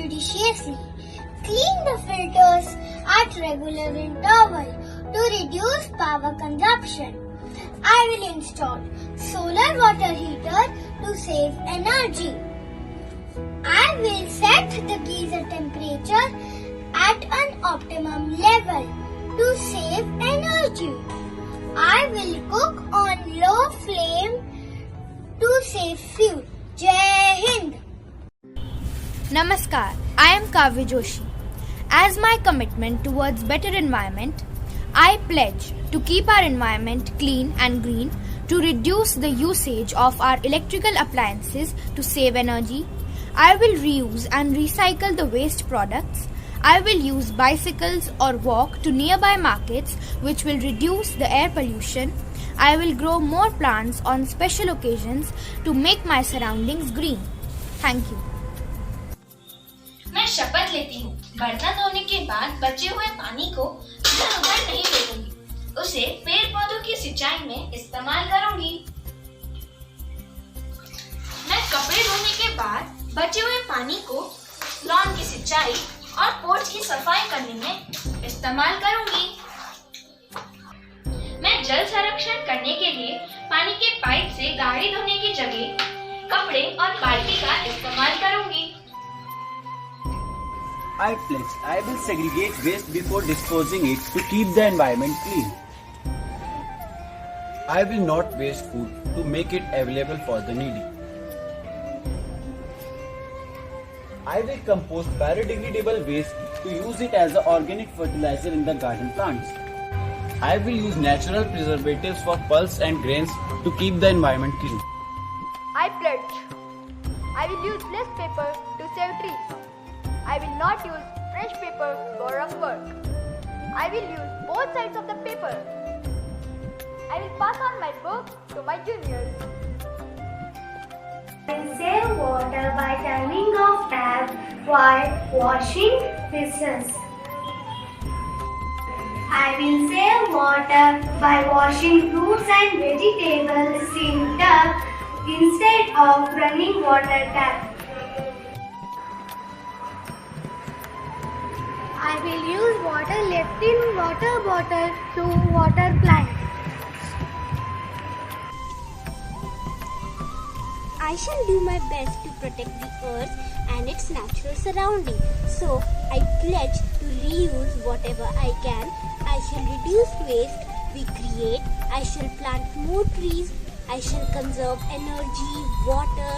judiciously. Clean the filters at regular interval to reduce power consumption. I will install solar water heater to save energy. I will set the geyser temperature at an optimum level to save energy. I will cook on low flame to save fuel. Jai Hind! Namaskar, I am Kavya Joshi. As my commitment towards better environment, I pledge to keep our environment clean and green, to reduce the usage of our electrical appliances to save energy. I will reuse and recycle the waste products. I will use bicycles or walk to nearby markets, which will reduce the air pollution. I will grow more plants on special occasions to make my surroundings green. Thank you. मैं शपथ लेती हूँ, बर्तन धोने के बाद बचे हुए पानी को इधर उधर नहीं फेंकूंगी, उसे पेड़ पौधों की सिंचाई में इस्तेमाल करूंगी। मैं कपड़े धोने के बाद बचे हुए पानी को लॉन की सिंचाई और पोर्च की सफाई करने में इस्तेमाल करूंगी। मैं जल संरक्षण करने के लिए पानी के पाइप से गाड़ी धोने की जगह कपड़े और बाल्टी का इस्तेमाल करूंगी। I pledge I will segregate waste before disposing it to keep the environment clean. I will not waste food to make it available for the needy. I will compost biodegradable waste to use it as an organic fertilizer in the garden plants. I will use natural preservatives for pulse and grains to keep the environment clean. I pledge I will use less paper to save trees. I will not use fresh paper for rough work. I will use both sides of the paper. I will pass on my book to my juniors. I will save water by turning off tap while washing dishes. I will save water by washing fruits and vegetables in tub instead of running water tap. I will use water left in water bottle to water plants. I shall do my best to protect the earth and its natural surrounding. So, I pledge to reuse whatever I can. I shall reduce waste we create. I shall plant more trees. I shall conserve energy, water,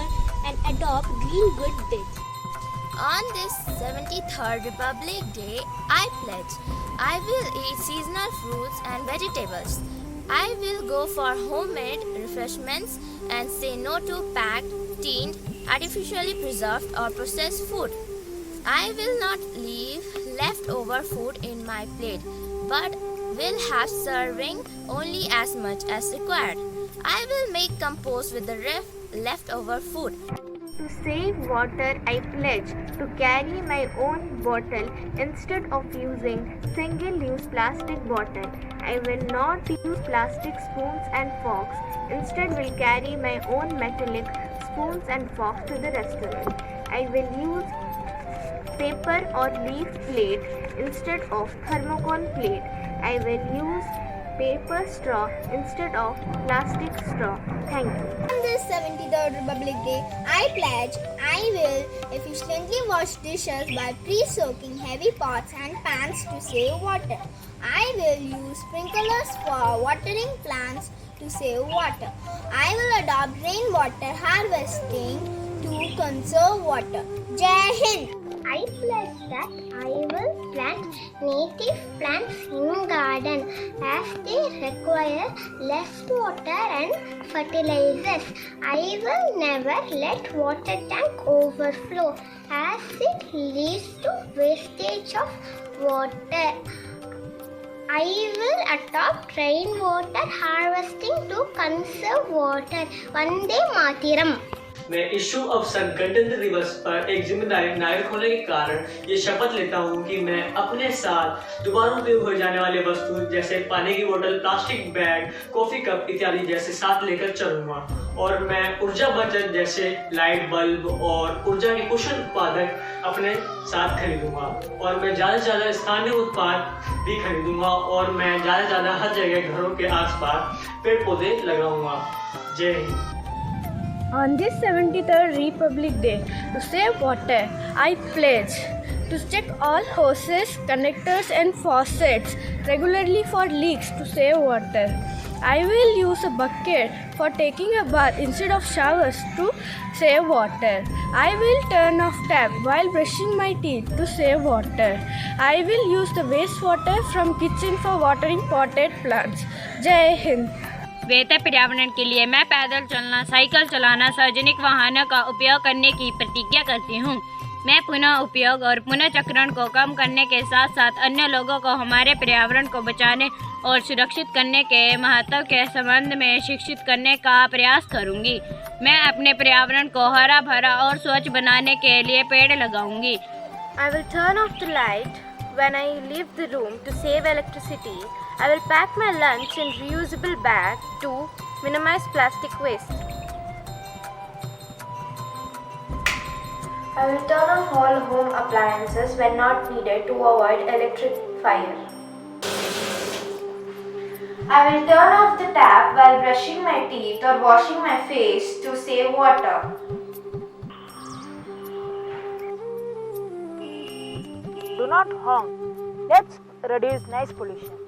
and adopt green good deeds. On this 73rd Republic Day, I pledge I will eat seasonal fruits and vegetables. I will go for homemade refreshments and say no to packed, tinned, artificially preserved or processed food. I will not leave leftover food in my plate, but will have serving only as much as required. I will make compost with the leftover food. To save water, I pledge to carry my own bottle instead of using single-use plastic bottle. I will not use plastic spoons and forks. Instead, will carry my own metallic spoons and forks to the restaurant. I will use paper or leaf plate instead of thermocol plate. I will use paper straw instead of plastic straw. Thank you. On this 73rd Republic Day, I pledge I will efficiently wash dishes by pre-soaking heavy pots and pans to save water. I will use sprinklers for watering plants to save water. I will adopt rainwater harvesting to conserve water. Jai Hind! I pledge that I will plant native plants in garden as they require less water and fertilizers. I will never let water tank overflow as it leads to wastage of water. I will adopt rainwater harvesting to conserve water. Vande Mataram. मैं इस शुभ अवसर गणतंत्र दिवस पर एक जिम्मेदारी नागरिक होने के कारण ये शपथ लेता हूँ कि मैं अपने साथ दोबारा उपयोग हो जाने वाले वस्तु जैसे पानी की बोतल, प्लास्टिक बैग, कॉफी कप इत्यादि जैसे साथ लेकर चलूंगा और मैं ऊर्जा बचत जैसे लाइट बल्ब और ऊर्जा के कुशल उत्पादक अपने साथ खरीदूंगा और मैं ज़्यादा से ज़्यादा स्थानीय उत्पाद भी खरीदूंगा और मैं ज़्यादा से ज़्यादा हर जगह घरों के आसपास पेड़ पौधे लगाऊंगा। जय Hind. On this 73rd Republic Day, to save water, I pledge to check all hoses, connectors and faucets regularly for leaks to save water. I will use a bucket for taking a bath instead of showers to save water. I will turn off tap while brushing my teeth to save water. I will use the wastewater from kitchen for watering potted plants. Jai Hind. बेहतर पर्यावरण के लिए मैं पैदल चलना, cycle चलाना, सार्वजनिक वाहनों का उपयोग करने की प्रतिज्ञा करती हूँ। मैं पुनः उपयोग और पुनः चक्रण को कम करने के साथ साथ अन्य लोगों को हमारे पर्यावरण को बचाने और सुरक्षित करने के महत्व के संबंध में शिक्षित करने का प्रयास करूँगी। मैं अपने पर्यावरण को हरा भरा और स्वच्छ बनाने के लिए पेड़ लगाऊंगी। I will turn off the light when I leave the room to save electricity. I will pack my lunch in reusable bag to minimize plastic waste. I will turn off all home appliances when not needed to avoid electric fire. I will turn off the tap while brushing my teeth or washing my face to save water. Do not honk. Let's reduce noise pollution.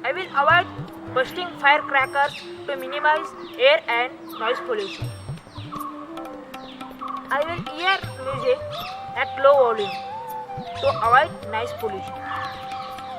I will avoid bursting firecrackers to minimize air and noise pollution. I will hear music at low volume to avoid noise pollution.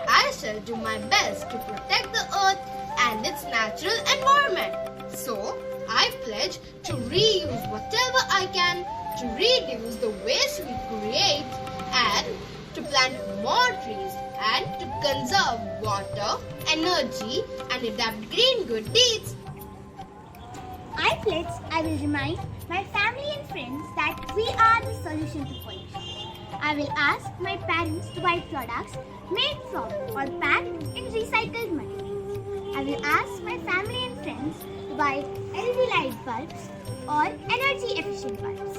I shall do my best to protect the earth and its natural environment. So, I pledge to reuse whatever I can, to reduce the waste we create, and to plant more trees, and to conserve water, energy, and adapt green good deeds. I pledge I will remind my family and friends that we are the solution to pollution. I will ask my parents to buy products made from or packed in recycled materials. I will ask my family and friends to buy LED light bulbs or energy efficient bulbs.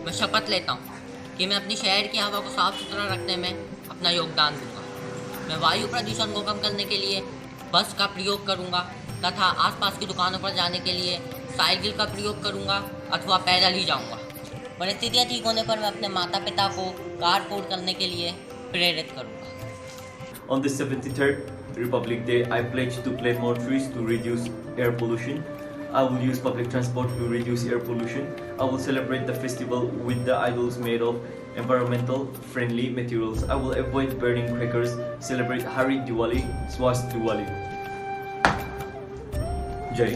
मैं शपथ लेता हूँ कि मैं अपने शहर की हवा को साफ सुथरा रखने में अपना योगदान दूंगा। मैं वायु प्रदूषण को कम करने के लिए बस का प्रयोग करूंगा तथा आसपास की दुकानों पर जाने के लिए साइकिल का प्रयोग करूंगा अथवा पैदल ही जाऊंगा। परिस्थितियाँ ठीक होने पर मैं अपने माता पिता को कारपूल करने के लिए प्रेरित करूंगा। On the 73rd Republic Day, I pledge to plant more trees to reduce air pollution. I will use public transport to reduce air pollution. I will celebrate the festival with the idols made of environmental friendly materials. I will avoid burning crackers, celebrate Hari Diwali, Swast Diwali. Jai.